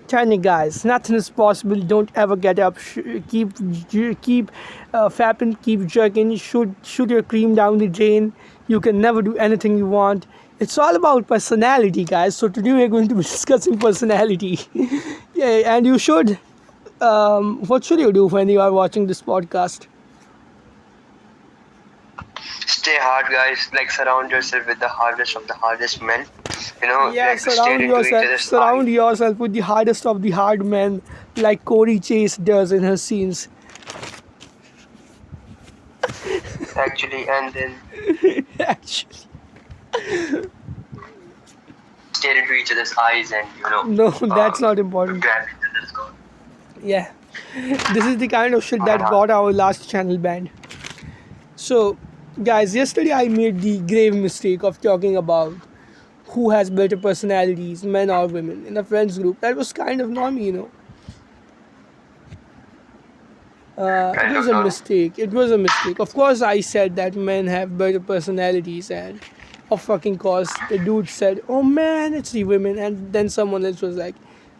Tiny guys, nothing is possible. Don't ever get up. Keep fapping, keep jerking. Shoot your cream down the drain. You can never do anything you want. It's all about personality, guys. So today we're going to be discussing personality. Yeah, and you should. What should you do when you are watching this podcast? Stay hard, guys. Like, surround yourself with the hardest of the hardest men. Yeah, Like, stare into each other's surround eyes. yourself with the hardest of the hard men, like Corey Chase does in her scenes. Actually, and then Actually, stare into each other's eyes and, no, that's not important. grab each other's throat. Yeah, this is the kind of shit that got our last channel banned. So, guys, yesterday I made the grave mistake of talking about who has better personalities, men or women, in a friends group. That was kind of normy. It Kind was of a normal. mistake. It was a mistake. Of course, I said that men have better personalities, and of fucking course, the dude said, "Oh man, it's the women," and then someone else was like,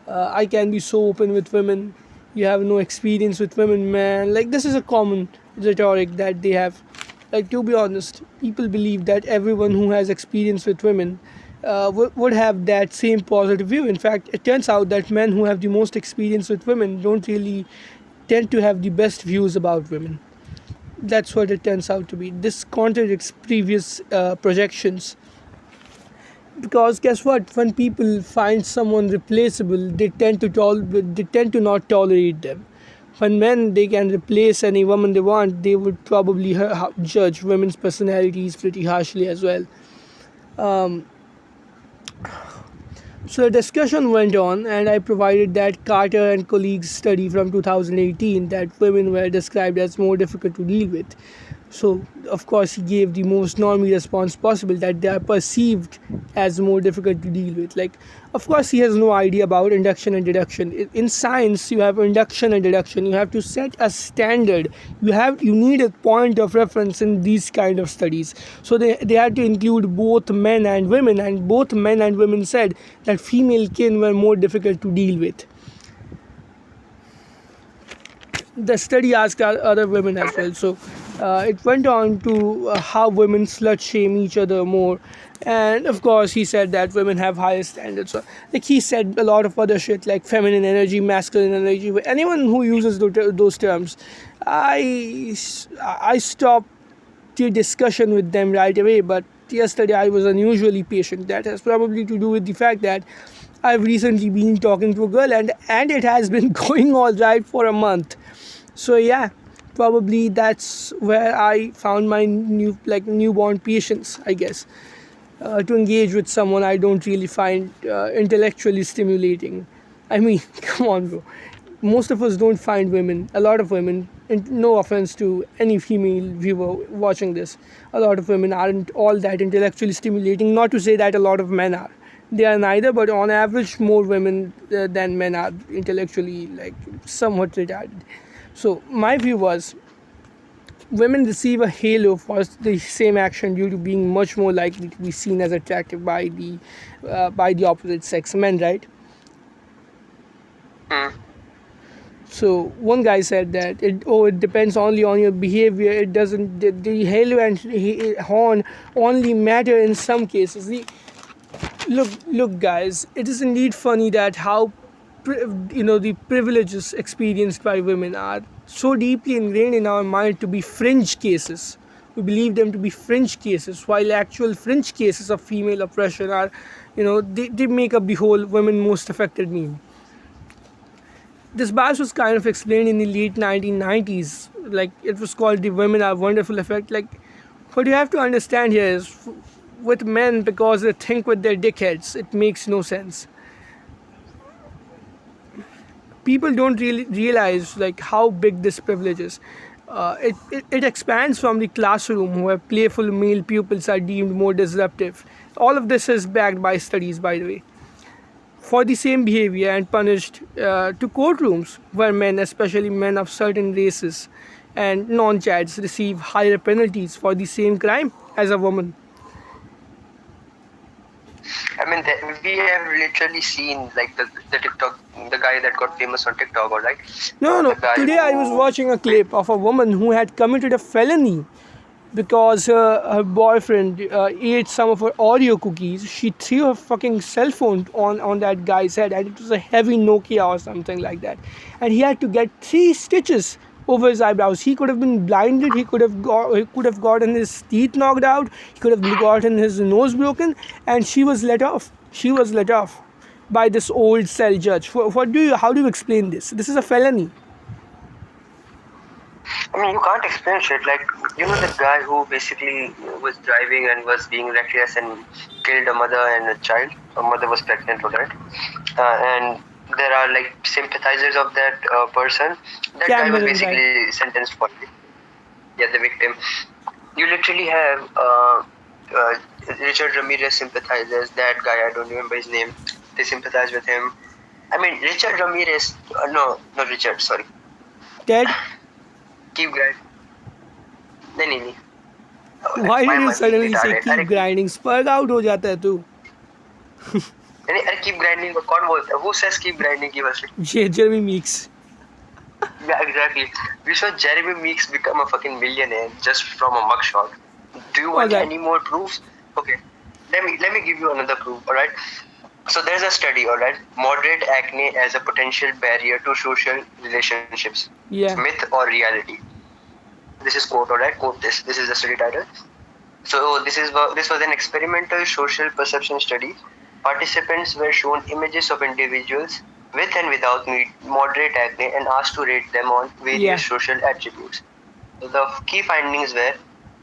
"I can be so open with women. You have no experience with women, man." Like this is a common rhetoric that they have. Like to be honest, people believe that everyone who has experience with women would have that same positive view. In fact, it turns out that men who have the most experience with women don't really tend to have the best views about women. That's what it turns out to be. This contradicts previous projections, because guess what? When people find someone replaceable, they tend to not tolerate them. When men they can replace any woman they want, they would probably judge women's personalities pretty harshly as well. Um, So the discussion went on, and I provided that Carter and colleagues study from 2018 that women were described as more difficult to deal with. So, of course, he gave the most normie response possible, that they are perceived as more difficult to deal with. Like, of course, he has no idea about induction and deduction. In science, you have induction and deduction. You have to set a standard. You need a point of reference in these kind of studies. So they had to include both men and women, and both men and women said that female kin were more difficult to deal with. The study asked other women as well. So it went on to how women slut shame each other more. And of course, he said that women have higher standards. So, like he said a lot of other shit like feminine energy, masculine energy. Anyone who uses those terms, I stopped the discussion with them right away. But yesterday I was unusually patient. That has probably to do with the fact that I've recently been talking to a girl, and it has been going all right for a month. So yeah, probably that's where I found my newborn patience, I guess, to engage with someone I don't really find intellectually stimulating. I mean, come on, bro. Most of us don't find women, a lot of women, and no offense to any female viewer watching this, a lot of women aren't all that intellectually stimulating. Not to say that a lot of men are. They are neither, but on average, more women than men are intellectually somewhat retarded. So my view was women receive a halo for the same action due to being much more likely to be seen as attractive by the opposite sex, men, right? Hmm. So one guy said that it depends only on your behavior. It doesn't the halo and horn only matter in some cases. Look, guys, it is indeed funny that how the privileges experienced by women are so deeply ingrained in our mind to be fringe cases. We believe them to be fringe cases, while actual fringe cases of female oppression are, they make up the whole women most affected meme. This bias was kind of explained in the late 1990s. Like, it was called the women are wonderful effect. Like, what you have to understand here is, with men, because they think with their dickheads, it makes no sense. People don't really realize how big this privilege is. It expands from the classroom, where playful male pupils are deemed more disruptive. All of this is backed by studies, by the way, for the same behavior, and punished to courtrooms, where men, especially men of certain races and non-chads, receive higher penalties for the same crime as a woman. I mean, we have literally seen like the TikTok, the guy that got famous on TikTok, all right? No, The no. guy Today I was who, watching a clip of a woman who had committed a felony because her boyfriend ate some of her Oreo cookies. She threw her fucking cell phone on that guy's head, and it was a heavy Nokia or something like that. And he had to get 3 stitches over his eyebrows. He could have been blinded. He could have gotten his teeth knocked out. He could have gotten his nose broken, and she was let off. She was let off by this old cell judge. What do you? How do you explain this? This is a felony. I mean, you can't explain shit. Like, the guy who basically was driving and was being reckless and killed a mother and a child. A mother was pregnant for that. And there are like sympathizers of that person. That guy was Cameron, right? basically sentenced for it. Yeah, the victim. You literally have uh, Richard Ramirez sympathizers. That guy, I don't remember his name. They sympathize with him. I mean, Richard Ramirez. No, not Richard. Sorry. Ted, Keep grinding. नहीं नहीं नहीं. why My did you mind being suddenly say retarded. keep grinding? Spurred out हो जाता है तू. अरे keep grinding को कौन बोलता है? Who says keep grinding की वजह से? Jeremy Meeks. Yeah, exactly. We saw Jeremy Meeks become a fucking millionaire just from a mugshot. Do you want Okay. any more proofs? Okay. Let me give you another proof, alright? So there's a study, alright? Moderate acne as a potential barrier to social relationships. Yeah. Myth or reality? This is quote, alright? Quote this. This is the study title. So this was an experimental social perception study. Participants were shown images of individuals with and without moderate acne and asked to rate them on various Yeah. social attributes. The key findings were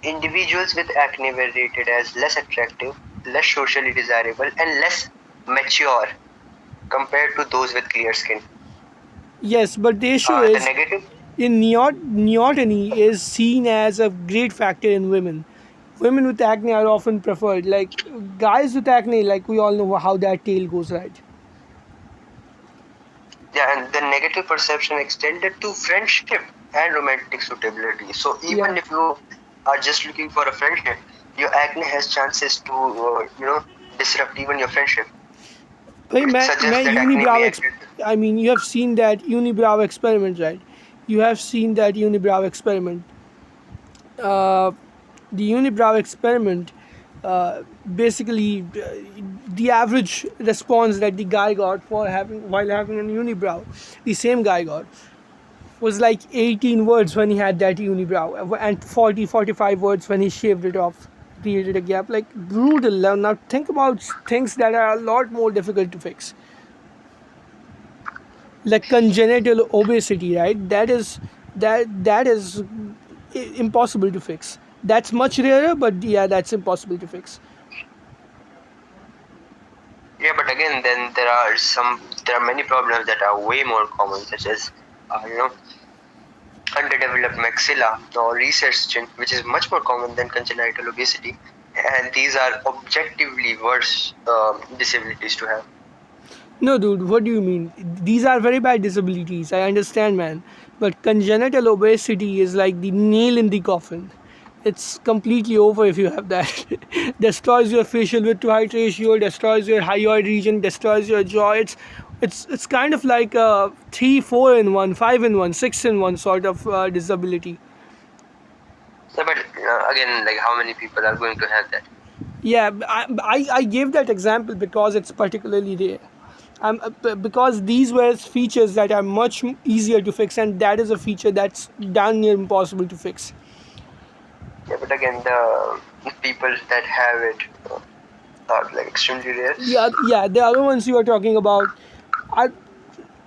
individuals with acne were rated as less attractive, less socially desirable, and less mature compared to those with clear skin. Yes, but the issue The is negative. in neoteny is seen as a great factor in women. Women with acne are often preferred. Like guys with acne, like we all know how that tail goes, right? Yeah, and the negative perception extended to friendship and romantic suitability. So even Yeah. if you are just looking for a friendship, your acne has chances to disrupt even your friendship. भाई Which मैं suggests that acne unibrow may I mean, you have seen that unibrow experiment, right? You have seen that unibrow experiment. Uh, the unibrow experiment, basically, the average response that the guy got for having while having a unibrow, the same guy got, was like 18 words when he had that unibrow, and 45 words when he shaved it off, created a gap. Like brutal. Now think about things that are a lot more difficult to fix, like congenital obesity, right? That is impossible to fix. That's much rarer, but yeah, that's impossible to fix. Yeah, but again, then there are many problems that are way more common, such as underdeveloped maxilla or recessed chin, which is much more common than congenital obesity, and these are objectively worse disabilities to have. No, dude, what do you mean? These are very bad disabilities. I understand, man. But congenital obesity is like the nail in the coffin. It's completely over if you have that. Destroys your facial width to height ratio, destroys your hyoid region, destroys your jaw. It's kind of like a 3, 4 in 1, 5 in 1, 6 in 1 sort of disability. So, but again, like how many people are going to have that? Yeah, I gave that example because it's particularly rare. Because these were features that are much easier to fix, and that is a feature that's damn near impossible to fix. Yeah, but again, the people that have it are like extremely rare. Yeah, the other ones you are talking about are,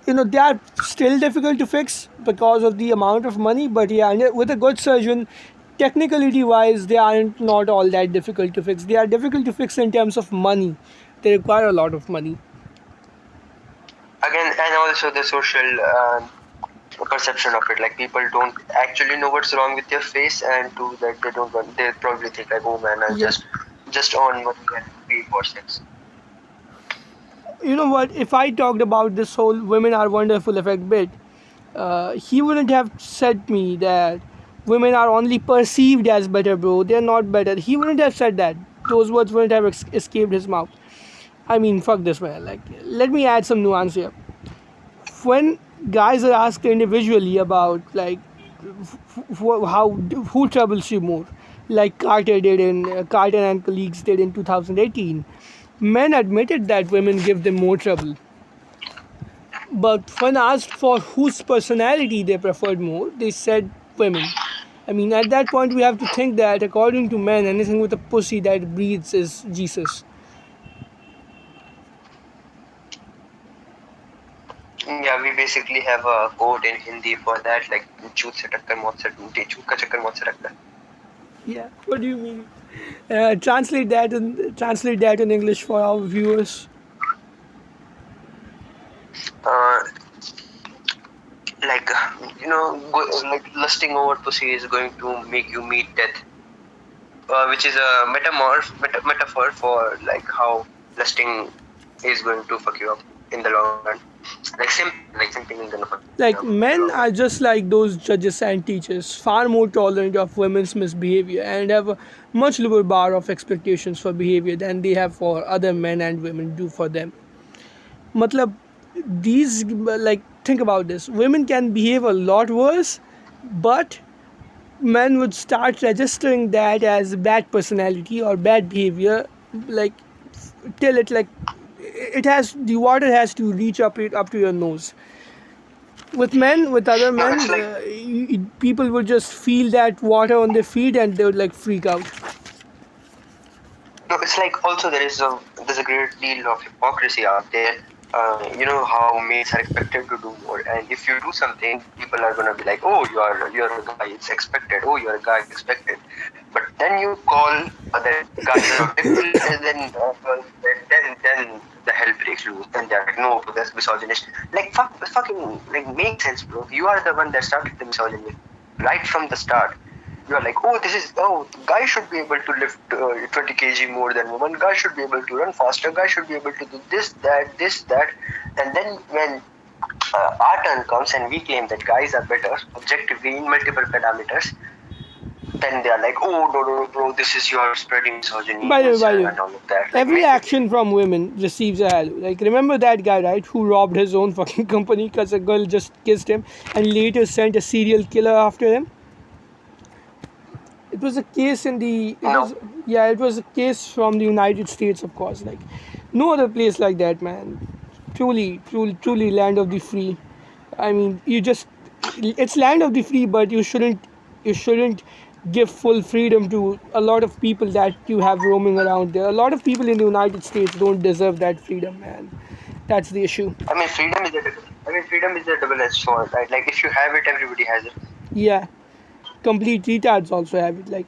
they are still difficult to fix because of the amount of money. But yeah, and with a good surgeon, technicality wise, they aren't not all that difficult to fix. They are difficult to fix in terms of money. They require a lot of money. Again, and also the social perception of it. Like people don't actually know what's wrong with your face, and do that they don't want. They probably think like, oh man, I'll Yeah. just earn money and pay for sex. You know what? If I talked about this whole "women are wonderful" effect bit, he wouldn't have said me that women are only perceived as better, bro. They're not better. He wouldn't have said that. Those words wouldn't have escaped his mouth. I mean, fuck this, man. Like, let me add some nuance here. When guys are asked individually about like how who troubles you more, like Carter and colleagues did in 2018, men admitted that women give them more trouble. But when asked for whose personality they preferred more, they said women. I mean, at that point, we have to think that according to men, anything with a pussy that breathes is Jesus. Yeah, we basically have a quote in Hindi for that, like "चूत से टक्कर मौत से चूत का चक्कर मौत से टक्कर." Yeah. What do you mean? Translate that in English for our viewers. Uh, like like lusting over pussy is going to make you meet death, which is a metaphor for like how lusting is going to fuck you up in the long run. Like simping is gonna fuck you Like, up in the men long are run. just like those judges and teachers, far more tolerant of women's misbehavior and have a much lower bar of expectations for behavior than they have for other men and women do for them. Matlab, these, like, think about this. Women can behave a lot worse, but men would start registering that as bad personality or bad behavior, like, till it, like, it has, the water has to reach up to your nose. With men, with other No, it's men, like people would just feel that water on their feet and they would like freak out. no, it's like also there's a great deal of hypocrisy out there. You know how males are expected to do more, and if you do something, people are gonna be like, "Oh, you're a guy, it's expected. Oh, you're a guy, it's expected." But then you call other guys out, then the hell breaks loose. Then they're like, "No, that's misogynist." Like fucking like make sense, bro. You are the one that started the misogyny right from the start. You're like, guy should be able to lift 20 kg more than woman. Guy should be able to run faster. Guy should be able to do this, that. And then when our turn comes and we claim that guys are better objectively in multiple parameters, then they are like, oh, no, bro, this is your spreading misogyny By the way, and all of that. Like, every action from women receives a halo. Like, remember that guy, right, who robbed his own fucking company because a girl just kissed him and later sent a serial killer after him? It was a case in the. It no, was Yeah. It was a case from the United States, of course. Like, no other place like that, man. Truly, land of the free. I mean, it's land of the free, but you shouldn't give full freedom to a lot of people that you have roaming around there. A lot of people in the United States don't deserve that freedom, man. That's the issue. freedom is a double-edged sword, right? Like, if you have it, everybody has it. Yeah, complete retards also have it. Like,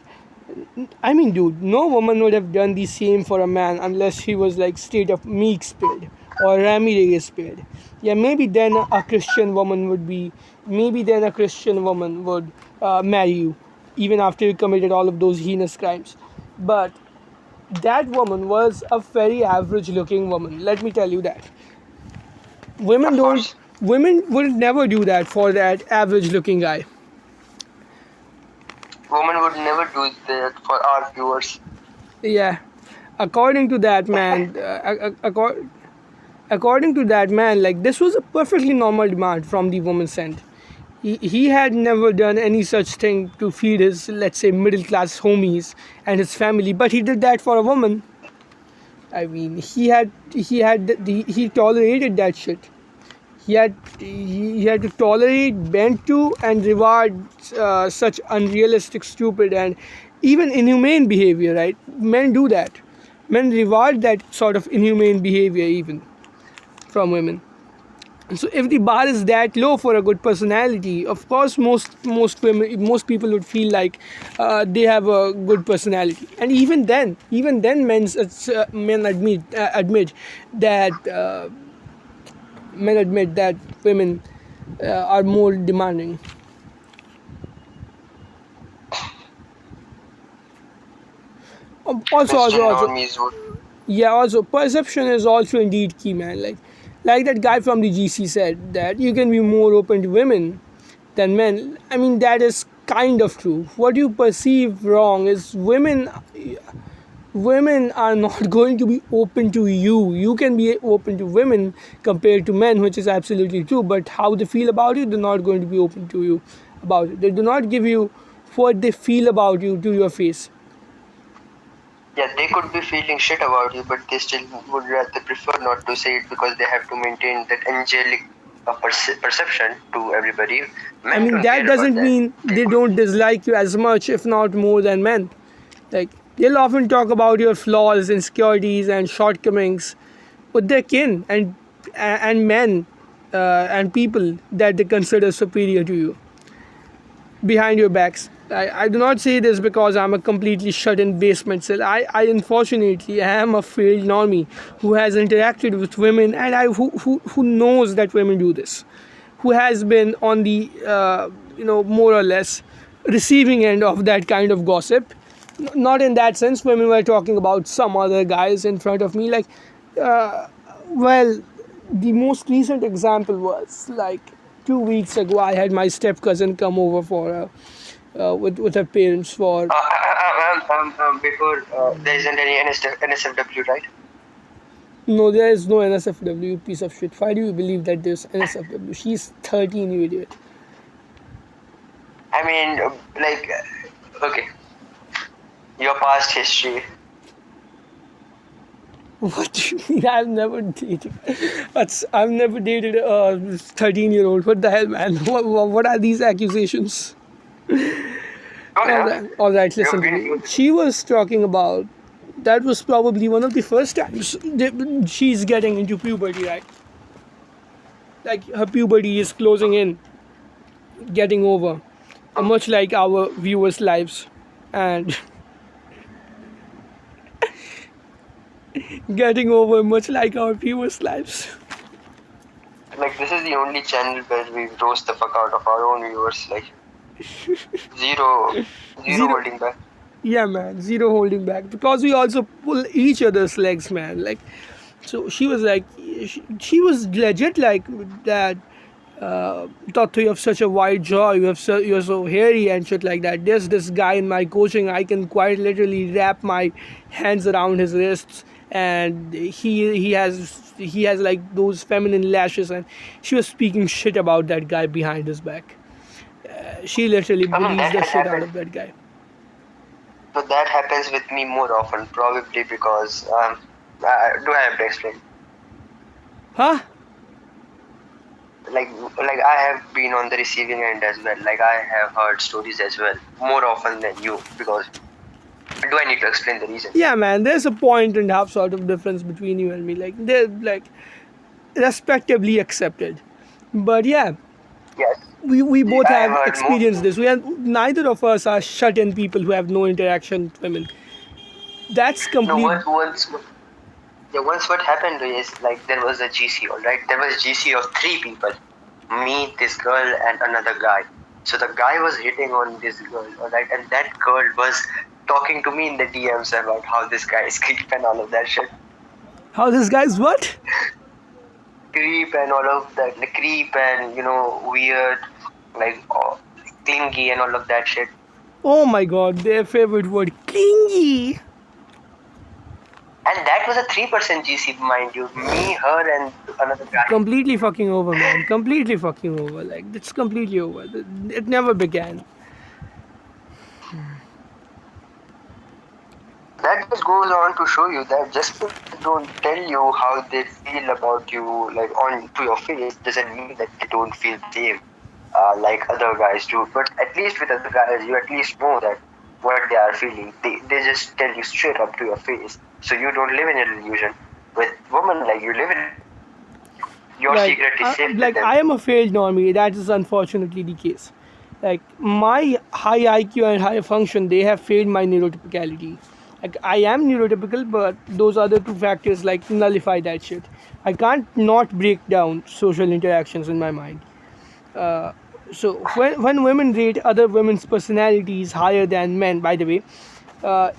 I mean, dude, no woman would have done the same for a man unless he was like state of meek spirit or Ramirez spirit. Yeah, maybe then a Christian woman would marry you, even after you committed all of those heinous crimes. But that woman was a very average looking woman. Let me tell you that. Women Of don't, course, women would never do that for that average looking guy. women would never do that for our viewers. Yeah, according to that man, according to that man, like this was a perfectly normal demand from the woman's end. He had never done any such thing to feed his, let's say, middle class homies and his family, but he did that for a woman. I mean, he tolerated that shit. He had to tolerate, bend to, and reward such unrealistic, stupid, and even inhumane behavior. Right? Men do that. Men reward that sort of inhumane behavior even from women. So if the bar is that low for a good personality, of course most people would feel like they have a good personality, and even then men admit that women are more demanding. Also, also, Christian also, normies would. yeah, also perception is also indeed key, man. Like that guy from the GC said that you can be more open to women than men. I mean, that is kind of true. What you perceive wrong is women women are not going to be open to you. You can be open to women compared to men, which is absolutely true. But how they feel about you, they're not going to be open to you about it. They do not give you what they feel about you to your face. Yeah, they could be feeling shit about you, but they still would rather prefer not to say it because they have to maintain that angelic perception to everybody. I Men mean, don't that care about doesn't that. mean They they could, don't dislike you as much, if not more than men. Like, they'll often talk about your flaws, insecurities, and shortcomings with their kin and men and people that they consider superior to you behind your backs. I do not say this because I'm a completely shut in basement cell. I unfortunately am a failed normie who has interacted with women and who knows that women do this, who has been on the, more or less receiving end of that kind of gossip. Not in that sense, women were talking about some other guys in front of me. Like, well, the most recent example was like 2 weeks ago. I had my step cousin come over for with her parents for. before there isn't any NSFW, right? No, there is no NSFW, you piece of shit. Why do you believe that there's NSFW? She's 13, you idiot. I mean, okay, your past history. What do you mean? I've never dated. I've never dated a 13-year-old. What the hell, man? What are these accusations? Good enough. All right, You listen have to been. me. She was talking about that was probably one of the first times she's getting into puberty, right? Like, her puberty is closing in, getting over, much like our viewers' lives, and getting over much like our viewers' lives. Like, this is the only channel where we roast the fuck out of our own viewers. Like, zero, zero Zero. holding back. Yeah, man, zero holding back because we also pull each other's legs, man. Like, so she was like, she was legit like that. Tato, you have such a wide jaw. You're so hairy and shit like that. There's this guy in my coaching. I can quite literally wrap my hands around his wrists, and he has like those feminine lashes. And she was speaking shit about that guy behind his back. She literally I mean, bullies that the has shit out happened. of that guy. So that happens with me more often, probably because do I have to explain? Huh? Like I have been on the receiving end as well. Like, I have heard stories as well, more often than you. Because do I need to explain the reason? Yeah, man. There's a point and a half sort of difference between you and me. Like, they're like respectively accepted. But yeah, Yes, we both I have have heard experienced more. this. We have neither of us are shut in people who have no interaction with women. That's No, complete. once what happened is, like, there was a GC, all right. There was GC of three people, me, this girl, and another guy. So the guy was hitting on this girl, all right, and that girl was talking to me in the DMs about how this guy is creep and all of that shit. How this guy's what? Creep and all of that, like creep and weird, like clingy and all of that shit. Oh my god, their favorite word, clingy. And that was a 3% GC, mind you. Me, her, and another guy. Completely fucking over, man. Completely fucking over. Like, it's completely over. It never began. That just goes on to show you that just because they don't tell you how they feel about you, like on to your face, doesn't mean that they don't feel the same like other guys do. But at least with other guys, you at least know that what they are feeling. They just tell you straight up to your face, so you don't live in an illusion. With women, like, you live in your like secret is safe with like them. I am a failed normie. That is unfortunately the case. Like, my high IQ and high function, they have failed my neurotypicality. Like, I am neurotypical, but those other two factors like nullify that shit. I can't not break down social interactions in my mind. So when women rate other women's personalities higher than men, by the way,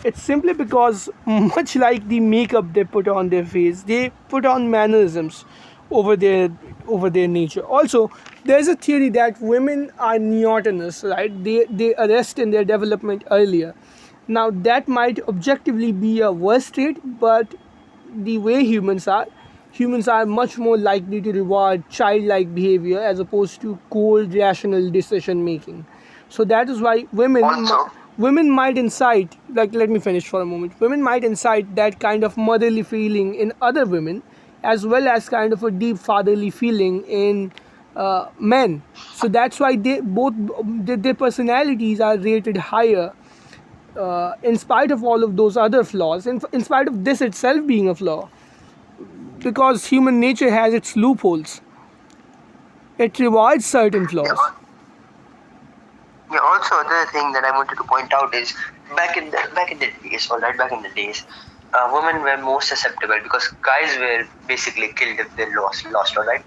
it's simply because, much like the makeup they put on their face, they put on mannerisms over their over their nature. Also, there's a theory that women are neotenous, right? They arrest in their development earlier. Now, that might objectively be a worse trait, but the way humans are much more likely to reward childlike behavior as opposed to cold, rational decision making. So that is why Also, women might incite, like, let me finish for a moment. Women might incite that kind of motherly feeling in other women, as well as kind of a deep fatherly feeling in men. So that's why they both their personalities are rated higher, in spite of all of those other flaws, in spite of this itself being a flaw, because human nature has its loopholes. It rewards certain yeah, flaws. yeah, also other thing that I wanted to point out is back in the days, all right, back in the days, women were more susceptible because guys were basically killed if they lost, all right,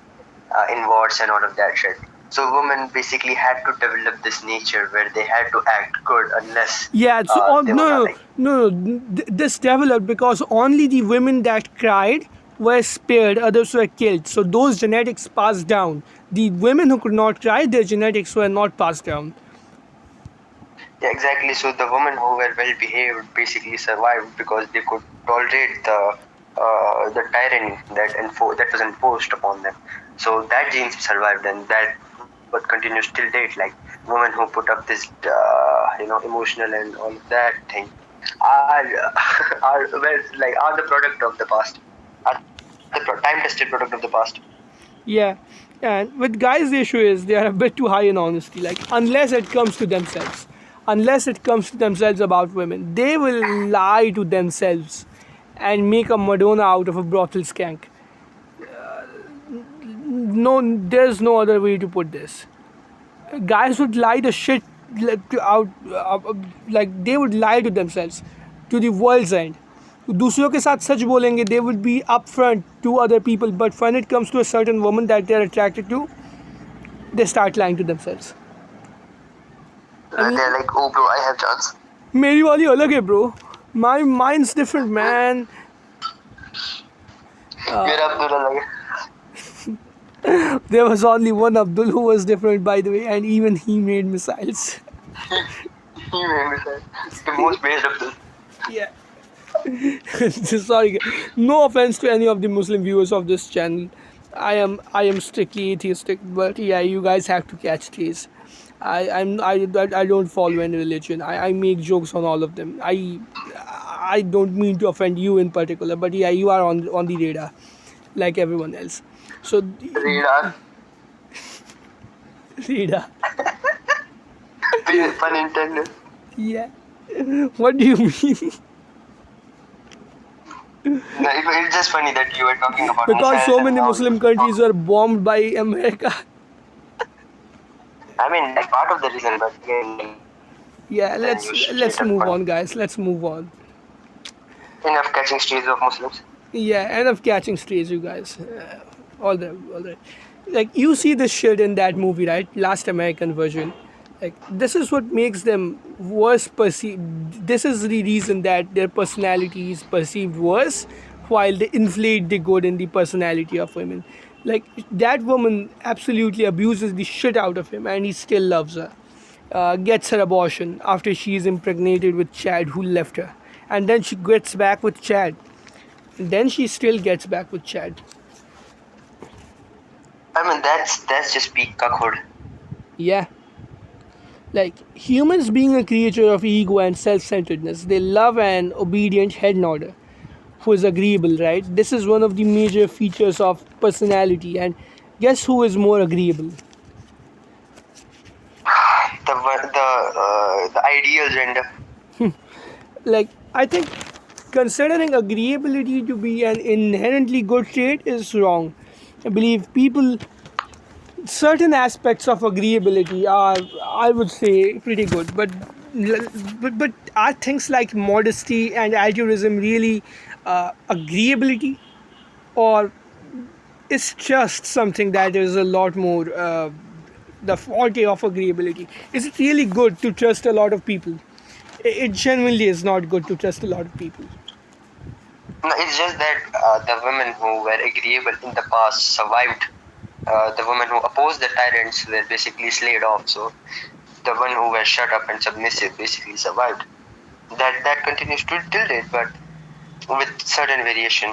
in wars and all of that shit. So women basically had to develop this nature where they had to act good unless Yeah, it's they were not no, like. no, no. This developed because only the women that cried were spared, others were killed. So those genetics passed down. The women who could not cry, their genetics were not passed down. Yeah, exactly. So the women who were well behaved basically survived because they could tolerate the tyranny that was enforced upon them. So that gene survived, and that what continues till date. Like women who put up this, emotional and all of that thing are are well, like are the product of the past. Are the time tested product of the past. Yeah, and with guys, the issue is they are a bit too high in honesty. Like, unless it comes to themselves about women, they will lie to themselves and make a Madonna out of a brothel skank. No, there's no other way to put this. Guys would lie the shit out, like they would lie to themselves, to the world's end. दूसरों के साथ सच बोलेंगे, they would be upfront to other people, but when it comes to a certain woman that they're attracted to, they start lying to themselves. I mean, They're like, oh bro, I have chance. मेरी वाली अलग है bro. My mind's different, man. मेरा अब्दुल्ला लगे. There was only one Abdul who was different, by the way, and even he made missiles. He made me say the most based of this. Yeah. Sorry, no offense to any of the Muslim viewers of this channel. I am strictly atheistic, but yeah, you guys have to catch these. I don't follow any religion. I make jokes on all of them. I don't mean to offend you in particular, but yeah, you are on the radar, like everyone else. So Radar. radar, Pun intended. yeah. What do you mean? No, it's just funny that you were talking about Because missiles so and many now Muslim countries were bombed by America. I mean, like part of the reason, but again, Yeah, then you let's straight up move point. on, guys. Let's move on. Enough catching strays of Muslims. Yeah, enough catching strays, you guys. All right, all right. Like, you see this shit in that movie, right? Last American version. Like, this is what makes them worse perceived. This is the reason that their personality is perceived worse, while they inflate the good in the personality of women. Like, that woman absolutely abuses the shit out of him, and he still loves her. Gets her abortion after she is impregnated with Chad, who left her. And then she gets back with Chad. Then she still gets back with Chad. I mean, that's just peak cuckold. Yeah. Like, humans being a creature of ego and self centeredness, they love an obedient head nodder who is agreeable, right? This is one of the major features of personality. And guess who is more agreeable? The ideal gender. Like, I think considering agreeability to be an inherently good trait is wrong. I believe people, certain aspects of agreeability are, I would say, pretty good, but are things like modesty and altruism really agreeability, or it's just something that is a lot more the forte of agreeability? Is it really good to trust a lot of people? It genuinely is not good to trust a lot of people. No, it's just that the women who were agreeable in the past survived. The women who opposed the tyrants were basically slayed off. So the one who were shut up and submissive basically survived. That continues to till date, but with certain variation.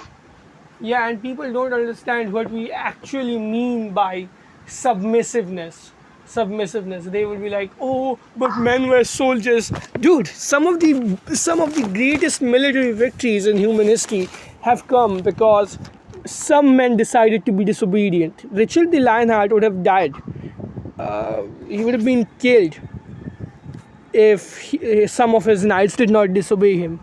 Yeah, and people don't understand what we actually mean by submissiveness. Submissiveness. They will be like, "Oh, but men were soldiers." Dude, some of the greatest military victories in human history have come because some men decided to be disobedient. Richard the Lionheart would have died. He would have been killed if some of his knights did not disobey him.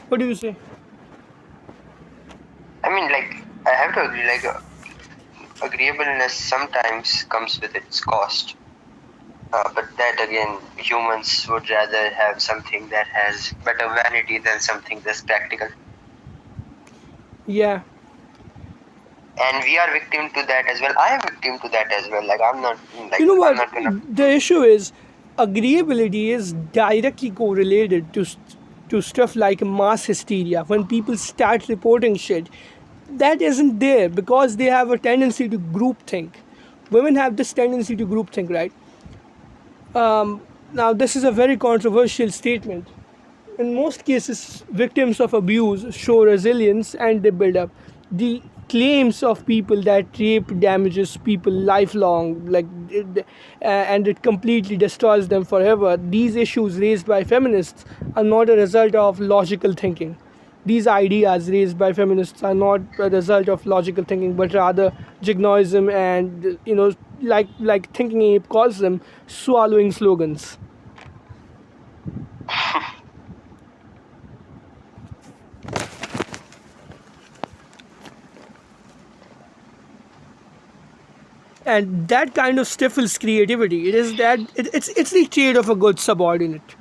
What do you say? I mean, like, I have to agree, like, agreeableness sometimes comes with its cost. But that again, humans would rather have something that has better vanity than something that's practical. Yeah. And we are victim to that as well. I am victim to that as well. Like, You know I'm what? not gonna. The issue is agreeability is directly correlated to stuff like mass hysteria. When people start reporting shit, that isn't there because they have a tendency to group think. Women have this tendency to group think, right? Now, this is a very controversial statement. In most cases, victims of abuse show resilience and they build up. The claims of people that rape damages people lifelong, and it completely destroys them forever. These issues raised by feminists are not a result of logical thinking. These ideas raised by feminists are not a result of logical thinking, but rather jignoism and like Thinking Ape calls them, swallowing slogans. And that kind of stifles creativity. It's the trait of a good subordinate.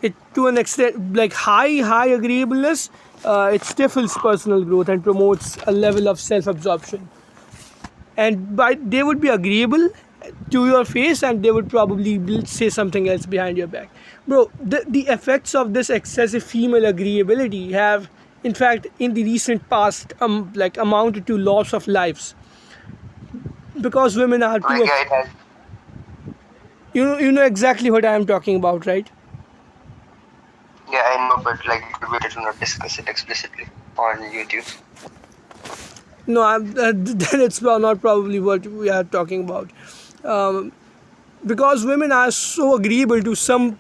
It to an extent, like high agreeableness, it stifles personal growth and promotes a level of self-absorption. And by they would be agreeable to your face, and they would probably say something else behind your back. Bro, the effects of this excessive female agreeability have, in fact, in the recent past, amounted to loss of lives because women are too Like, yeah, it has. you know exactly what I am talking about, right? Yeah, I know, but like, it would be better to not discuss it explicitly on YouTube. No, then it's not probably what we are talking about. Because women are so agreeable to some.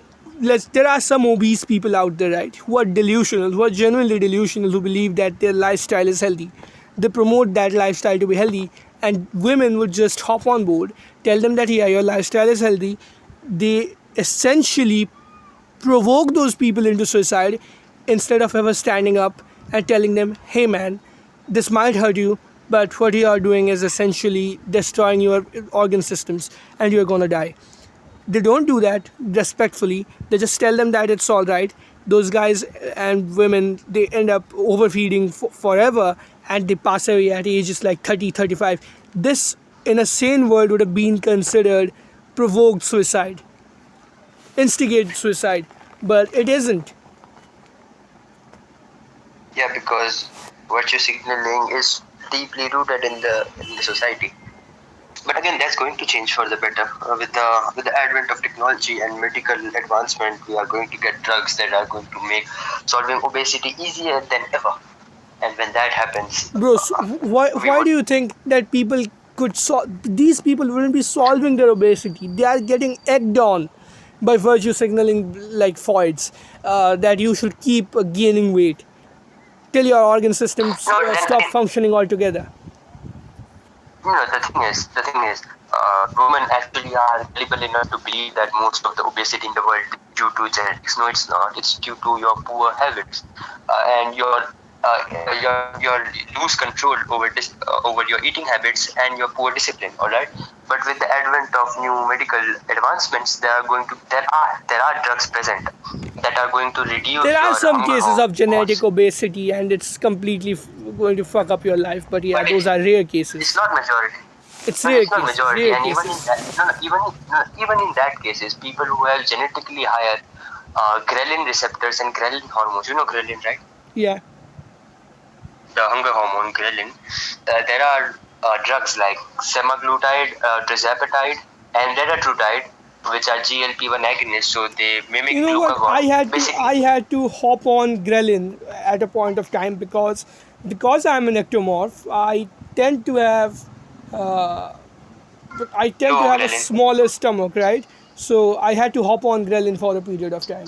There are some obese people out there, right, who are delusional, who are genuinely delusional, who believe that their lifestyle is healthy. They promote that lifestyle to be healthy, and women would just hop on board, tell them that yeah, your lifestyle is healthy. They essentially provoke those people into suicide instead of ever standing up and telling them, hey man, this might hurt you, but what you are doing is essentially destroying your organ systems and you're gonna die. They don't do that respectfully. They just tell them that it's all right. Those guys and women, they end up overfeeding forever, and they pass away at ages like 30, 35. This, in a sane world, would have been considered provoked suicide, instigated suicide, but it isn't. Yeah, because virtue signaling is deeply rooted in the society. But again, that's going to change for the better. With the advent of technology and medical advancement, we are going to get drugs that are going to make solving obesity easier than ever. And when that happens, Bro, so we why would. do you think that people could these people wouldn't be solving their obesity? They are getting egged on by virtue signaling like foids, that you should keep gaining weight till your organ systems No, then stop again, functioning altogether. the thing is, women actually are gullible enough to believe that most of the obesity in the world is due to genetics. No, it's not. It's due to your poor habits and your loose control over your eating habits and your poor discipline. All right. But with the advent of new medical advancements, there are drugs present that are going to There reduce are your some hunger cases of genetic hormones. obesity, and it's completely going to fuck up your life. But yeah, But those are rare it's cases. not majority. It's But rare it's not cases. majority, Rare and even in cases. that, no, no, even in that cases, people who have genetically higher ghrelin receptors and ghrelin hormones. You know ghrelin, right? Yeah. the hunger hormone ghrelin, there are drugs like semaglutide, tirzepatide, and liraglutide, which are GLP-1 agonists. So they You mimic know what? I glucagon. had to Basically, I had to hop on ghrelin at a point of time because I'm an ectomorph. Tend to have I tend to low have a ghrelin. smaller stomach, right? So I had to hop on ghrelin for a period of time.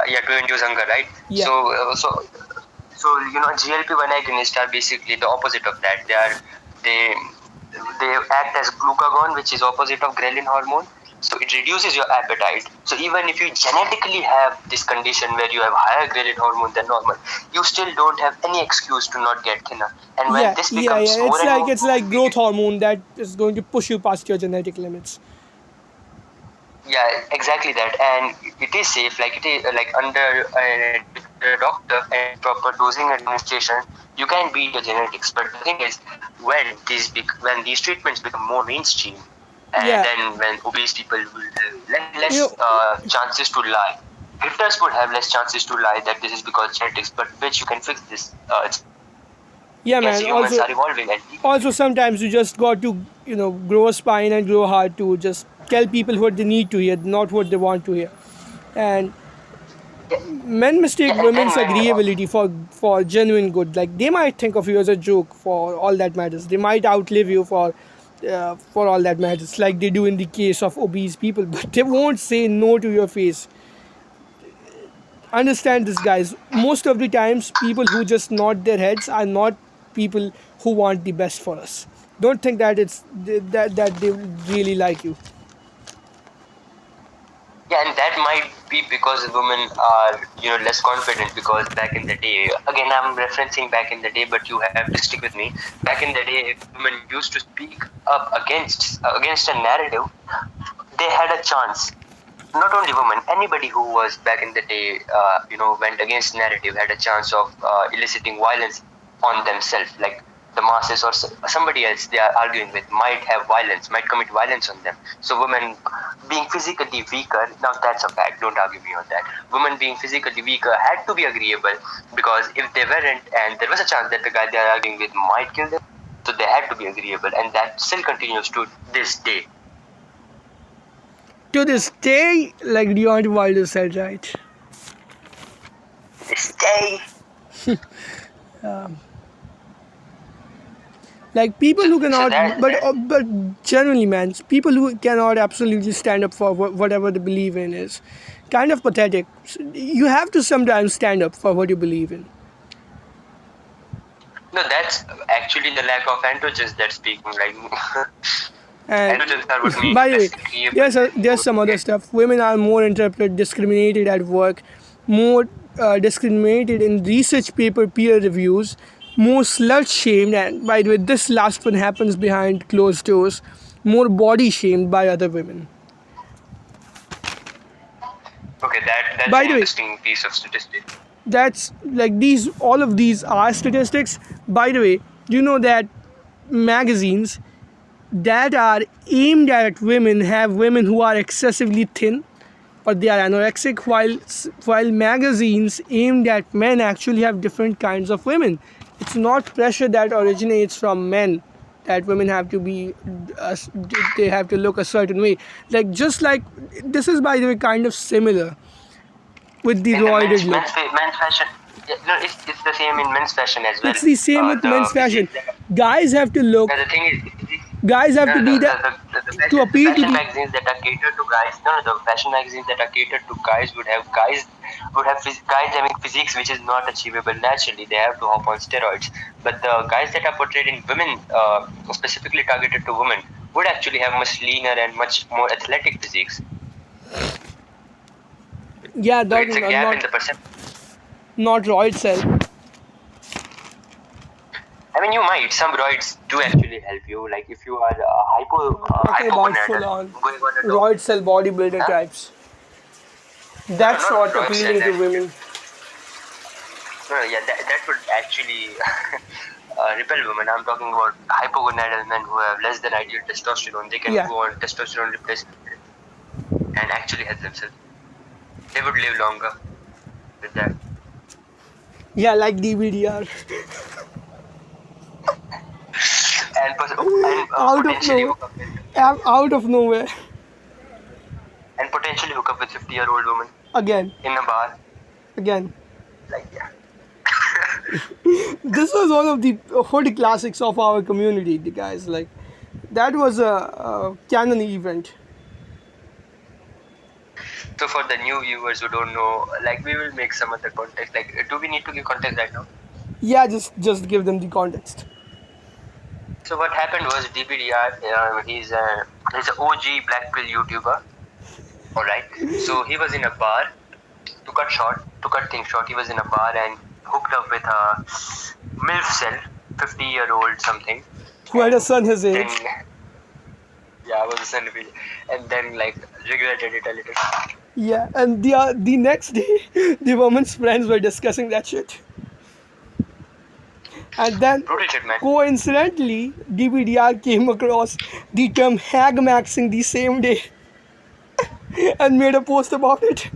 Yeah, to induce hunger, right? Yeah, So GLP-1 agonists are basically the opposite of that. They they act as glucagon, which is opposite of ghrelin hormone. So it reduces your appetite. So even if you genetically have this condition where you have higher ghrelin hormone than normal, you still don't have any excuse to not get thinner. And when yeah, this yeah, becomes yeah. more and more It's like common, growth hormone that is going to push you past your genetic limits. yeah, exactly that, and it is safe. Like it is like under a doctor and proper dosing administration, you can beat your genetics. But the thing is, when these treatments become more mainstream, and Yeah, then when obese people will have you less know, chances to lie. Grifters would have less chances to lie that this is because genetics, but which you can fix this. It's yeah, as man. humans Also, are evolving and also sometimes you just got to grow a spine and grow hard to just tell people what they need to hear, not what they want to hear. And yeah, men mistake yeah, and then women's when agreeability for genuine good. Like they might think of you as a joke for all that matters. They might outlive you for all that matters, like they do in the case of obese people. But they won't say no to your face. Understand this, guys. Most of the times, people who just nod their heads are not people who want the best for us. Don't think that that they really like you. Yeah, and that might be because women are, less confident because back in the day, again, I'm referencing back in the day, but you have to stick with me. Back in the day, if women used to speak up against a narrative, they had a chance. Not only women, anybody who was back in the day, went against narrative had a chance of eliciting violence on themselves. Like the masses or somebody else they are arguing with might have violence, might commit violence on them. So women being physically weaker, now that's a fact. Don't argue me on that. Women being physically weaker had to be agreeable because if they weren't, and there was a chance that the guy they are arguing with might kill them, so they had to be agreeable, and that still continues to this day. To this day, like Deontay Wilder said, right? This day. Like people So, who so cannot, but generally, man, people who cannot absolutely stand up for whatever they believe in is kind of pathetic. You have to sometimes stand up for what you believe in. no, that's actually the lack of androgens that's speaking. Like And androgens are what make by the way, less agreeable there's to some other get. stuff. Women are more interpreted, discriminated at work, more discriminated in research paper peer reviews, more slut shamed. And by the way, this last one happens behind closed doors. More body shamed by other women. Okay, that's By an the way, interesting piece of statistic. that's like these. All of these are statistics. By the way, you know that magazines that are aimed at women have women who are excessively thin or they are anorexic, while magazines aimed at men actually have different kinds of women. It's not pressure that originates from men that women have to be they have to look a certain way. Like just like this is by the way kind of similar with the In the roided look. men's fashion, yeah, no, it's the same in men's fashion as well. It's the same with The men's fashion. physique. Guys have to look. The thing is, Guys have no, to no, be the, the the, the to fashion the appeal to fashion the. magazines that are catered to guys. No, no, the fashion magazines that are catered to guys would have guys having physiques which is not achievable naturally. They have to hop on steroids. But the guys that are portrayed in women, specifically targeted to women, would actually have much leaner and much more athletic physiques. Yeah, So that it's a gap in not the perception. not roid cell. I mean, you might. Some roids do actually help you. Like if you are Talking about full hypogonadal, on going on a dog. roid cell bodybuilder Huh? types. No, no, That's not not roid cell appealing to actually. women. No, no, yeah, that would actually repel women. I'm talking about hypogonadal men who have less than ideal testosterone. They can Yeah. go on testosterone replacement and actually help themselves. They would live longer with that. Yeah, like DVDR. and Out of potentially nowhere. hook up with Out of nowhere. and potentially hook up with 50-year-old woman Again. in a bar. Again. Like yeah. This was one of the hood classics of our community, the guys. Like, that was a canon event. So for the new viewers who don't know, like we will make some other context. Like, do we need to give context right now? Yeah, just give them the context. So what happened was DPDR. He's a OG Black Pill YouTuber. All right. So he was in a bar. To cut things short, he was in a bar and hooked up with a MILF cell, 50-year-old something, Who had a and son his then age. yeah, I was a son of it, and then like regretted it a little. Yeah, and the next day, the woman's friends were discussing that shit. And then, Brutal shit, man. coincidentally, DBDR came across the term hag maxing the same day and made a post about it.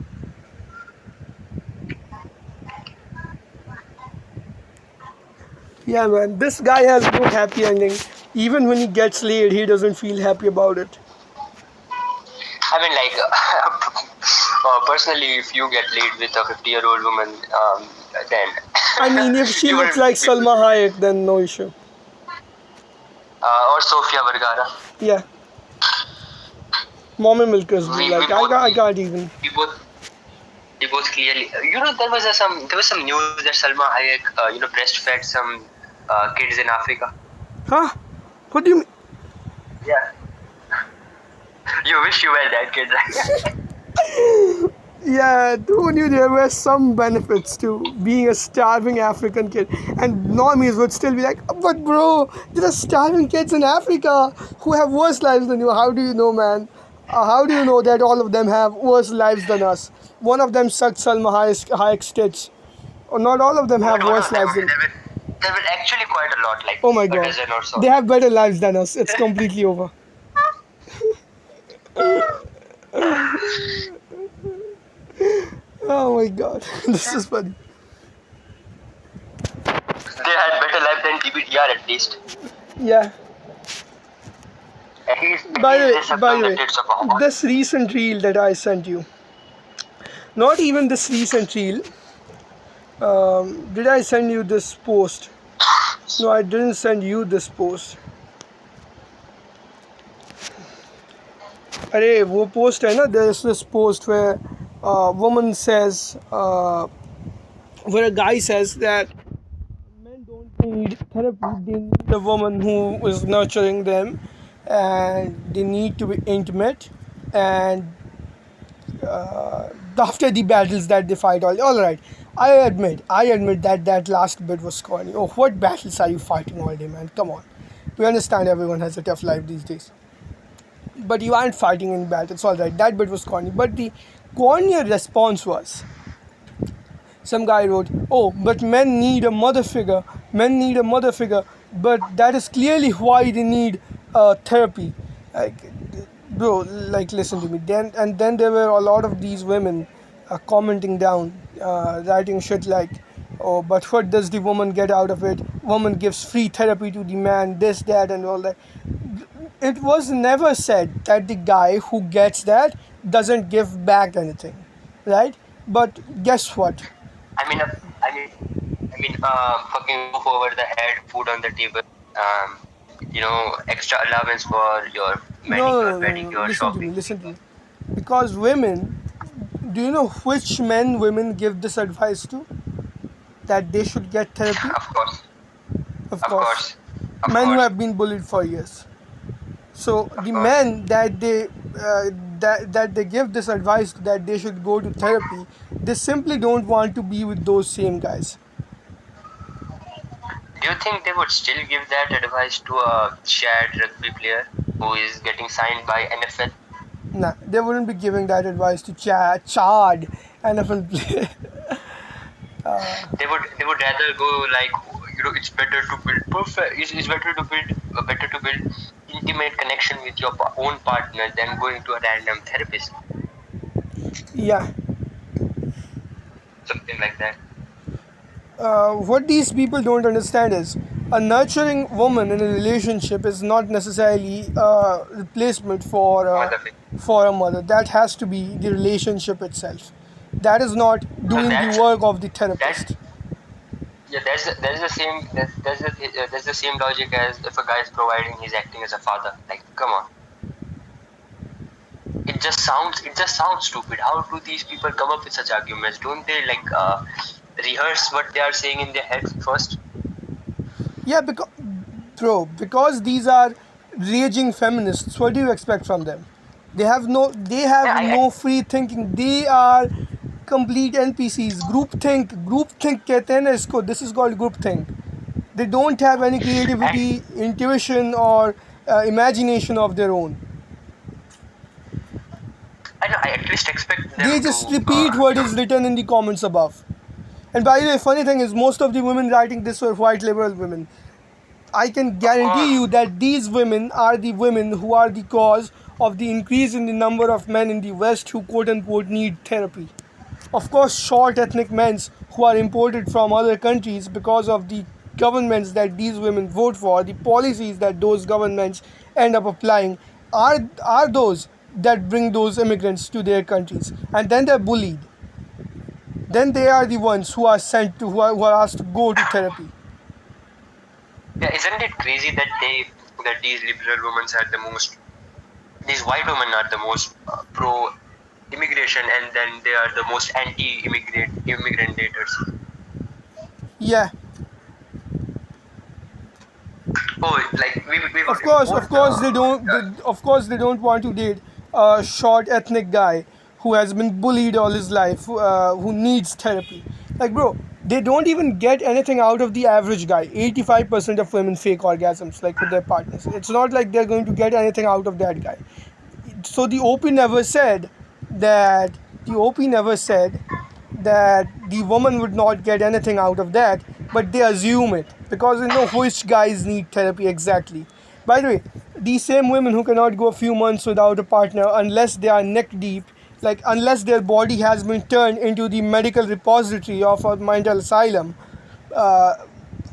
Yeah, man, this guy has no happy ending. Even when he gets laid, he doesn't feel happy about it. I mean, like, personally, if you get laid with a 50-year-old woman, then I mean, if she you looks will like feel good. Salma Hayek, then no issue. Or Sofia Vergara. Yeah, mommy milkers, bro. We Like, both I can't even. we both we both clearly. There was some news that Salma Hayek breastfed some kids in Africa. Huh? What do you mean? Yeah, you wish you were that kid. Yeah, who knew there were some benefits to being a starving African kid? And normies would still be like, but bro, there are starving kids in Africa who have worse lives than you. How do you know, man? How do you know that all of them have worse lives than us? One of them sucked Salma Hayek's tits. Or not all of them Not have one worse of them. lives than. There were actually quite a lot, like Oh my a god. dozen or so. They have better lives than us. It's completely over. Oh my god. This is funny. They had better life than TBTR at least. Yeah. And he's By the just way, by sucking the the way, tits of a horse. this recent reel that I sent you, not even this recent reel, did I send you this post? No, I didn't send you this post. अरे वो post है ना, there's this post where a woman says, where a guy says that men don't need therapy, they need a woman who is nurturing them, and they need to be intimate, and after the battles that they fight, all right. I admit that that last bit was corny. Oh, what battles are you fighting all day, man? Come on. We understand everyone has a tough life these days, but you aren't fighting in battles. All right, that bit was corny. But the cornier response was, some guy wrote, "Oh, but men need a mother figure. Men need a mother figure. But that is clearly why they need therapy." Like, bro, like listen to me. Then there were a lot of these women commenting down, writing shit like, "Oh, but what does the woman get out of it? Woman gives free therapy to the man. This, that, and all that." It was never said that the guy who gets that doesn't give back anything, right? But guess what? I mean, fucking roof over the head, food on the table, um, extra allowance for your No, manicure, no, no, no, no. pedicure, Listen to me, shopping. listen to me. Because women, do you know which men women give this advice to? That they should get therapy? Of course, Of of course. course, of Men who course, have been bullied for years. So of the course. men that they give this advice that they should go to therapy, they simply don't want to be with those same guys. Do you think they would still give that advice to a shared rugby player who is getting signed by NFL? Nah, they wouldn't be giving that advice to Chad NFL player. They would rather go like it's better to build perfect. It's better to build intimate connection with your own partner than going to a random therapist, Yeah. something like that. What these people don't understand is a nurturing woman in a relationship is not necessarily a replacement Mother figure. for a mother. That has to be the relationship itself. That is not So doing the work of the that therapist. yeah, that's the same logic as if a guy is providing, he's acting as a father. Like, come on, it just sounds stupid. How do these people come up with such arguments? Don't they rehearse what they are saying in their head first? Yeah, because these are raging feminists. What do you expect from them? They Yeah, have no free thinking. They are complete NPCs. Group think कहते हैं ना इसको. This is called group think. They don't have any I, creativity, intuition, or imagination of their own. I know. I at least expect They them just to, repeat what is written in the comments above. And by the way, funny thing is, most of the women writing this were white liberal women. I can of guarantee course. you that these women are the women who are the cause of the increase in the number of men in the West who quote unquote need therapy. Of course, short ethnic men who are imported from other countries because of the governments that these women vote for, the policies that those governments end up applying, are those that bring those immigrants to their countries. And then they're bullied. Then they are the ones who are sent to, who are asked to go to therapy. Yeah, isn't it crazy that these liberal women are the most, these white women are the most pro immigration, and then they are the most anti-immigrant daters. Yeah, Oh, like we would of course, import of course, they don't want to date a short ethnic guy who has been bullied all his life, who needs therapy. Like, bro, they don't even get anything out of the average guy. 85% of women fake orgasms, like with their partners. It's not like they're going to get anything out of that guy. So the OP never said that the woman would not get anything out of that, but they assume it because they know which guys need therapy exactly. By the way, these same women who cannot go a few months without a partner unless they are neck deep, like unless their body has been turned into the medical repository of a mental asylum, uh,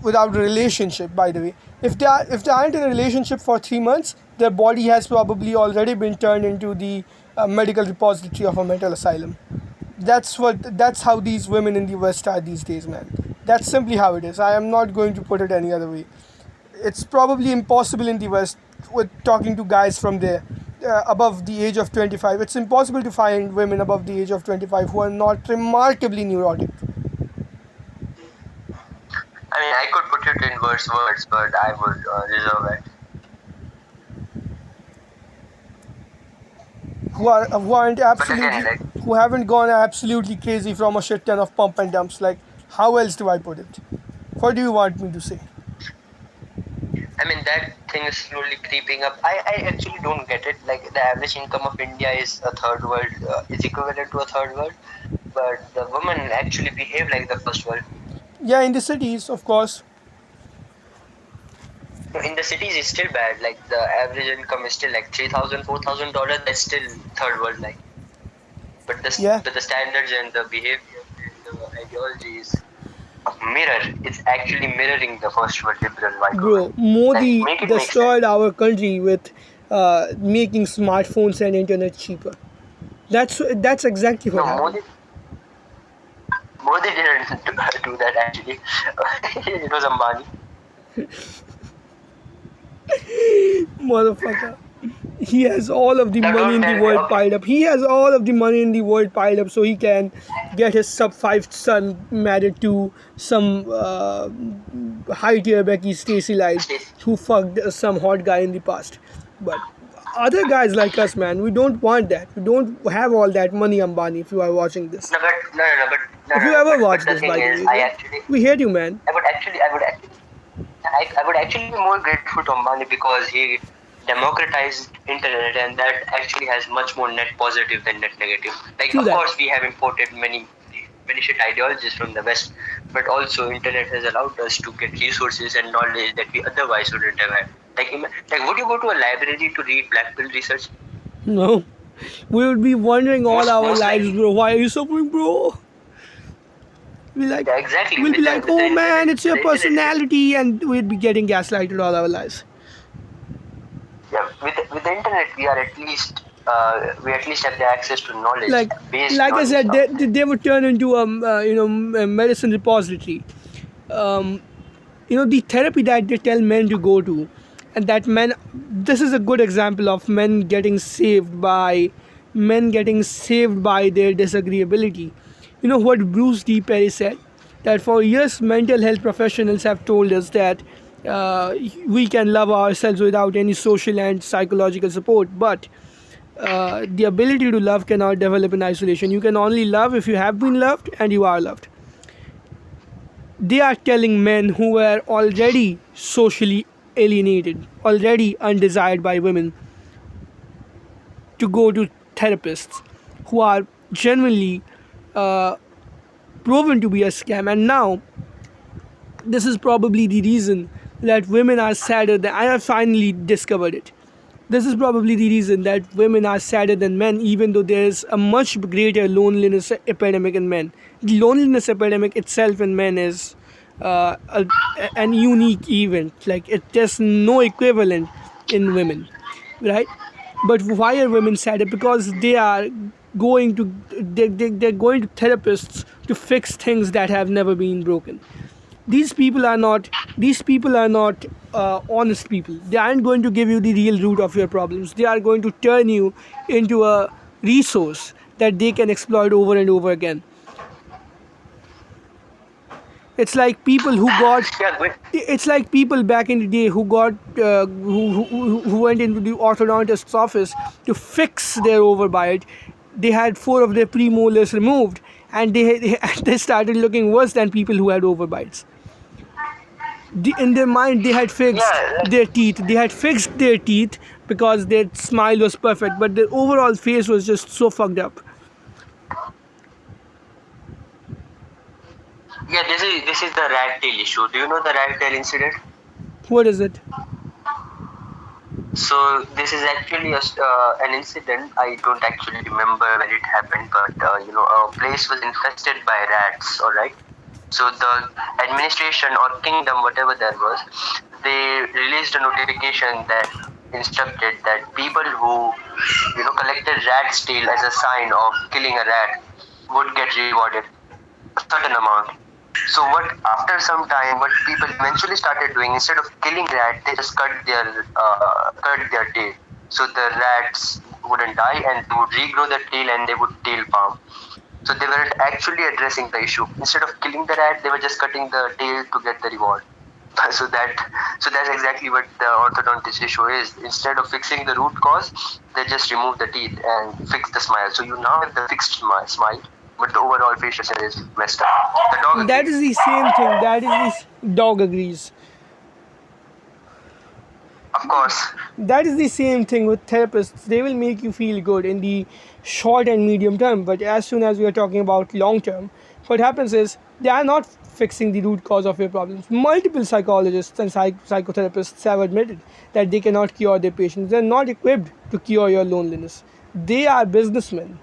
without a relationship, by the way, if they aren't in a relationship for 3 months, their body has probably already been turned into the medical repository of a mental asylum. That's how these women in the West are these days, man. That's simply how it is. I am not going to put it any other way. It's probably impossible in the West with talking to guys from there, above the age of 25. It's impossible to find women above the age of 25 who are not remarkably neurotic, I mean, I could put it in worse words, but I would reserve it. who aren't But again, absolutely who haven't gone absolutely crazy from a shit ton of pump and dumps. Like, how else do I put it? What do you want me to say? I mean, that thing is slowly creeping up. I actually don't get it. Like, the average income of India is a third world, is equivalent to a third world, but the women actually behave like the first world. Yeah, in the cities, of course. No, in the cities, it's still bad. Like, the average income is still like $3,000, $4,000. That's still third world like. Yeah. But the standards and the behavior and the ideology is a mirror. It's actually mirroring the first world liberal white woman. Bro, Like, Modi make it make sense. destroyed our country with making smartphones and internet cheaper. That's exactly what No, happened. Modi didn't do that actually. It was Ambani. Motherfucker. He has all of the Now money don't in the tell me. world Okay, piled up. He has all of the money in the world piled up so he can get his sub 5 son married to some high tier Becky Stacy Light Stacy. who fucked some hot guy in the past. But other guys like us, man, we don't want that. We don't have all that money, Ambani, if you are watching this. No, but no, no, no, but no, If no, you no. ever But watch the this, thing by the is, way, we hate you, man. I would actually be more grateful to Ambani because he democratized internet, and that actually has much more net positive than net negative. Like, True of that. course, we have imported many shit ideologies from the West, but also internet has allowed us to get resources and knowledge that we otherwise wouldn't have had. Like, would you go to a library to read black pill research? No. We would be wondering all our Most lives, likely. bro. Why are you suffering, bro? We'll like, Yeah, exactly. we'll be like, With the oh internet, man, it's your the internet. personality, and we'd be getting gaslighted all our lives. Yeah, with the internet, we at least have the access to knowledge, Like, based like I knowledge said, now. they would turn into a medicine repository. The therapy that they tell men to go to, and that men, this is a good example of men getting saved by their disagreeability. You know what Bruce D. Perry said? That for years mental health professionals have told us that we can love ourselves without any social and psychological support, but the ability to love cannot develop in isolation. You can only love if you have been loved and you are loved. They are telling men who were already socially alienated, already undesired by women, to go to therapists who are genuinely uh, proven to be a scam. And now, this is probably the reason that women are sadder than I have finally discovered it. This is probably the reason that women are sadder than men, even though there is a much greater loneliness epidemic in men. The loneliness epidemic itself in men is an unique event. Like, there's no equivalent in women, right? But why are women sadder? Because they are they're going to therapists to fix things that have never been broken. These people are not honest people. They aren't going to give you the real root of your problems. They are going to turn you into a resource that they can exploit over and over again. It's like people who got Yeah, good. it's like people back in the day who got who went into the orthodontist's office to fix their overbite. They had 4 of their premolars removed, and they started looking worse than people who had overbites. In their mind, they had fixed Yeah, their teeth. They had fixed their teeth because their smile was perfect, but their overall face was just so fucked up. yeah. This is the rat tail issue. Do you know the rat tail incident? What is it? So this is actually an incident. I don't actually remember when it happened, but a place was infested by rats. All right. So the administration or kingdom, whatever that was, they released a notification that instructed that people who collected rat's tail as a sign of killing a rat would get rewarded a certain amount. So what after some time, what people eventually started doing, instead of killing rat, they just cut their tail. So the rats wouldn't die and they would regrow their tail and they would tail farm. So they weren't actually addressing the issue. Instead of killing the rat, they were just cutting the tail to get the reward. So that's exactly what the orthodontist issue is. Instead of fixing the root cause, they just remove the teeth and fix the smile. So you now have the fixed smile, but the overall facial structure is messed up. The dog That agrees. is the same thing. Dog agrees. Of course. That is the same thing with therapists. They will make you feel good in the short and medium term, but as soon as we are talking about long term, what happens is they are not fixing the root cause of your problems. Multiple psychologists and psychotherapists have admitted that they cannot cure their patients. They're not equipped to cure your loneliness. They are businessmen.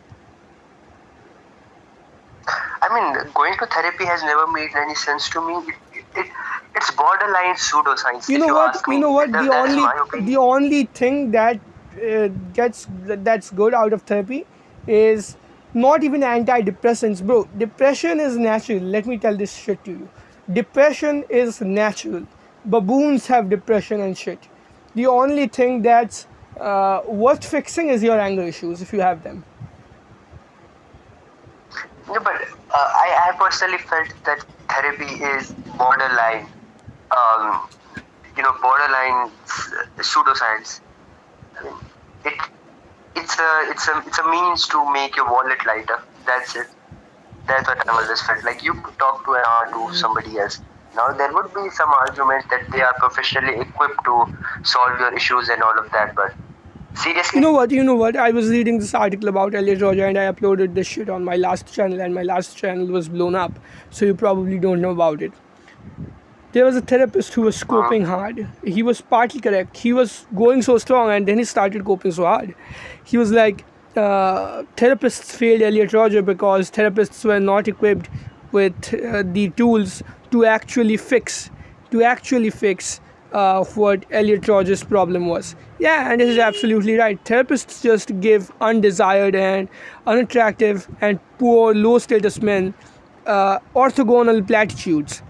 I mean, going to therapy has never made any sense to me. It's borderline pseudoscience, You if know you what? ask You me. know what? That is my The opinion. only thing that that's good out of therapy is not even antidepressants, bro. Depression is natural. Let me tell this shit to you. Depression is natural. Baboons have depression and shit. The only thing that's worth fixing is your anger issues if you have them. Yeah, but I personally felt that therapy is um, borderline pseudoscience. I mean, it it's a means to make your wallet lighter. That's it. That's what I always felt. Like you could talk to an hour to somebody else. Now there would be some argument that they are professionally equipped to solve your issues and all of that, but You seriously, know what? You know what? I was reading this article about Elliot Roger and I uploaded this shit on my last channel, and my last channel was blown up. So you probably don't know about it. There was a therapist who was coping hard. He was partly correct. He was going so strong, and then he started coping so hard. He was like, therapists failed Elliot Roger because therapists were not equipped with the tools to actually fix what Elliot Rodgers' problem was. Yeah, and this is absolutely right. Therapists just give undesired and unattractive and poor low status men orthogonal platitudes.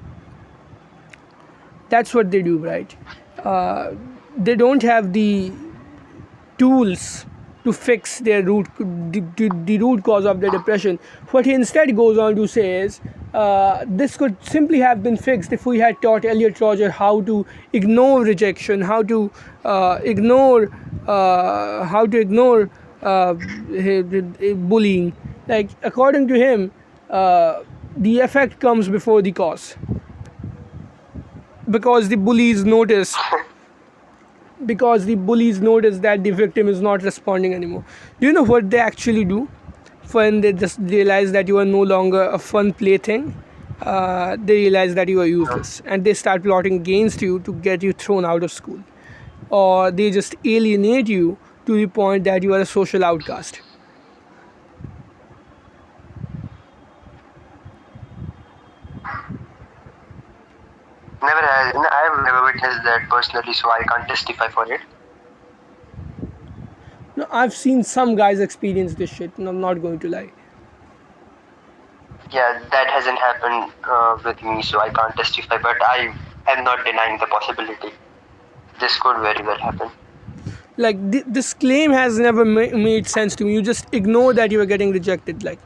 That's what they do, right? uh, they don't have the tools to fix their the root cause of their depression. What he instead goes on to say is, this could simply have been fixed if we had taught Elliot Rodger how to ignore rejection, how to ignore bullying. Like, according to him, the effect comes before the cause, because the bullies notice that the victim is not responding anymore. Do you know what they actually do when they just realize that you are no longer a fun plaything? They realize that you are useless, and they start plotting against you to get you thrown out of school, or they just alienate you to the point that you are a social outcast. I've never witnessed that personally, so I can't testify for it. No, I've seen some guys experience this shit, and I'm not going to lie. Yeah, that hasn't happened with me, so I can't testify. But I am not denying the possibility. This could very well happen. Like, this claim has never made sense to me. You just ignore that you are getting rejected. Like,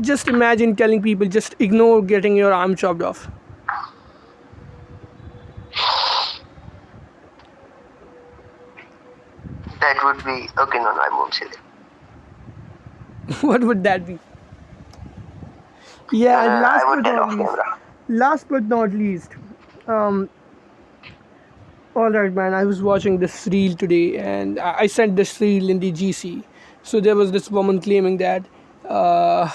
just imagine telling people just ignore getting your arm chopped off. That would be okay. No, I won't say that. What would that be? Yeah, and I would tell off camera. last but not least, um, all right, man. I was watching this reel today, and I sent this reel in the GC. So there was this woman claiming that. Uh,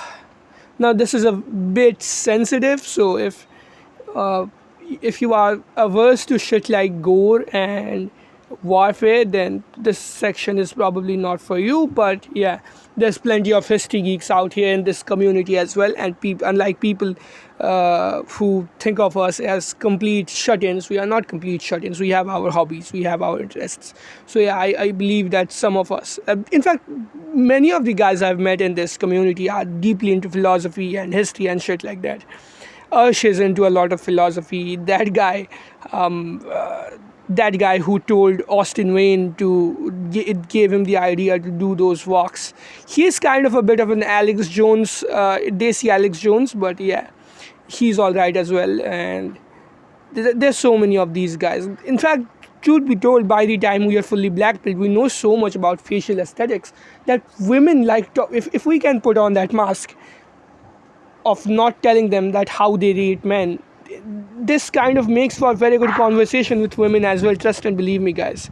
Now this is a bit sensitive, so uh, if you are averse to shit like gore and warfare, then this section is probably not for you. But yeah, there's plenty of history geeks out here in this community as well, and unlike people who think of us as complete shut-ins, we are not complete shut-ins. We have our hobbies, we have our interests. So yeah, I believe that some of us, in fact, many of the guys I've met in this community are deeply into philosophy and history and shit like that. Ursh is into a lot of philosophy. That guy who told Austin Wayne it gave him the idea to do those walks. He's kind of a bit of an Alex Jones, Desi Alex Jones, but yeah, he's all right as well. And there's so many of these guys. In fact, truth be told, by the time we are fully blackpilled, we know so much about facial aesthetics that women like to, if we can put on that mask of not telling them that how they rate men, this kind of makes for a very good conversation with women as well. Trust and believe me, guys.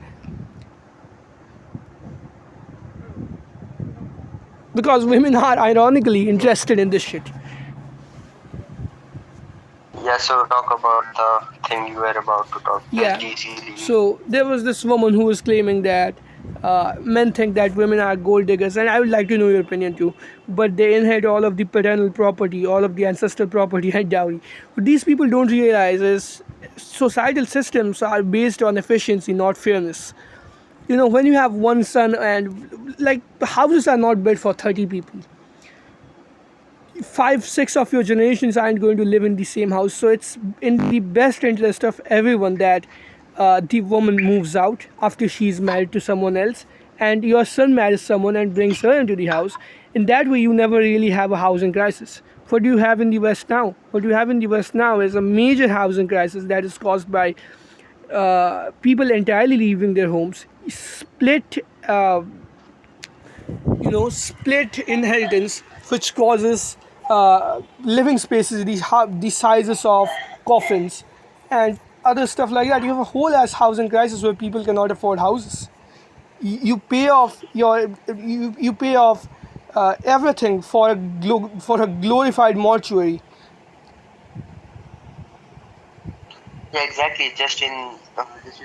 Because women are ironically interested in this shit. Yeah, so talk about the thing you were about to talk. Yeah. GCD. So there was this woman who was claiming that men think that women are gold diggers, and I would like to know your opinion too. But they inherit all of the paternal property, all of the ancestral property and dowry. What these people don't realize is societal systems are based on efficiency, not fairness. You know, when you have one son, and like, houses are not built for 30 people. 5, 6 of your generations aren't going to live in the same house. So it's in the best interest of everyone that the woman moves out after she's married to someone else, and your son marries someone and brings her into the house. In that way, you never really have a housing crisis. What do you have in the West now? What you have in the West now is a major housing crisis that is caused by people entirely leaving their homes, split inheritance, which causes living spaces, the sizes of coffins, and other stuff like that. You have a whole ass housing crisis where people cannot afford houses. You pay off everything for a glorified mortuary. Yeah, exactly. Just in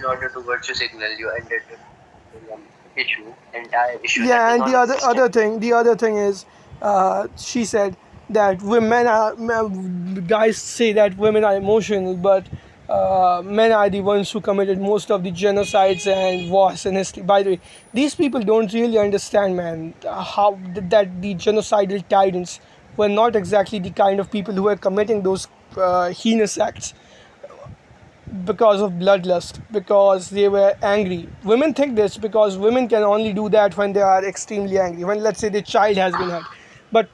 order to virtue signal, you ended the issue, entire issue. Yeah, and the other thing is, she said that women are guys say that women are emotional, but men are the ones who committed most of the genocides and wars in history. By the way, these people don't really understand, man, how that the genocidal tyrants were not exactly the kind of people who were committing those heinous acts because of bloodlust, because they were angry. Women think this because women can only do that when they are extremely angry, when, let's say, the child has been hurt. But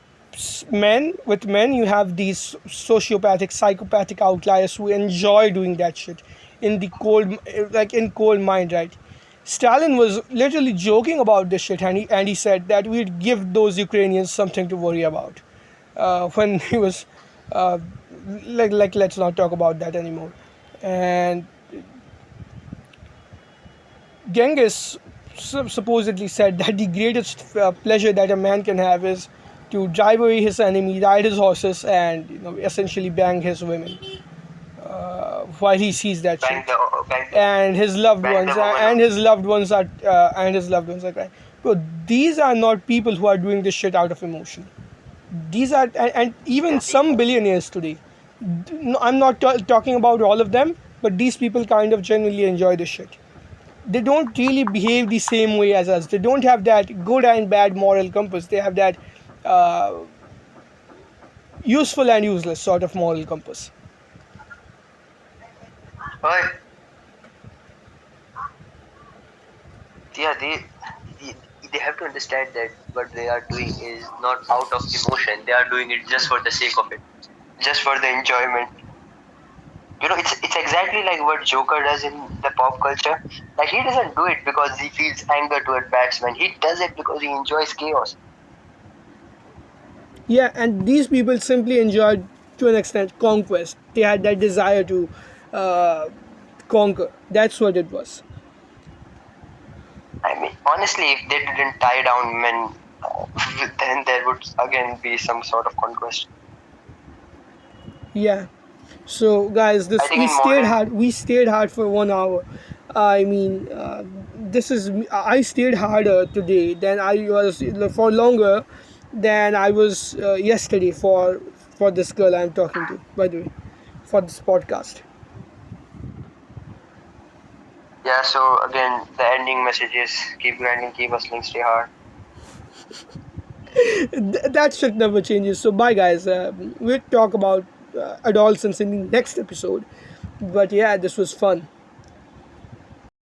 with men, you have these sociopathic, psychopathic outliers who enjoy doing that shit in the cold, like in cold mind, right? Stalin was literally joking about this shit, and he said that we'd give those Ukrainians something to worry about. When he was uh, like let's not talk about that anymore. And Genghis supposedly said that the greatest pleasure that a man can have is to drive away his enemy, ride his horses, and essentially bang his women while he sees that Bang shit. the bang the And his loved bang the ones, woman and up. his loved ones are crying. Bro, these are not people who are doing this shit out of emotion. These are, and even Yeah, the, some billionaires today. No, I'm not talking about all of them, but these people kind of genuinely enjoy this shit. They don't really behave the same way as us. They don't have that good and bad moral compass. They have that uh, useful and useless sort of moral compass. but yeah, they they have to understand that what they are doing is not out of emotion. They are doing it just for the sake of it, just for the enjoyment. It's exactly like what Joker does in the pop culture. Like he doesn't do it because he feels anger toward Batman. He does it because he enjoys chaos. Yeah, and these people simply enjoyed, to an extent, conquest. They had that desire to uh, conquer. That's what it was. I mean, honestly, if they didn't tie down men, then there would again be some sort of conquest. Yeah. So, guys, I this think we in stayed modern, hard. We stayed hard for 1 hour. I mean, this is I stayed harder today than I was for longer than I was yesterday for this girl I'm talking to. By the way, for this podcast. yeah. So again, the ending message is keep grinding, keep hustling, stay hard. That shit never changes. So, bye, guys. We'll talk about adolescence in the next episode. But yeah, this was fun.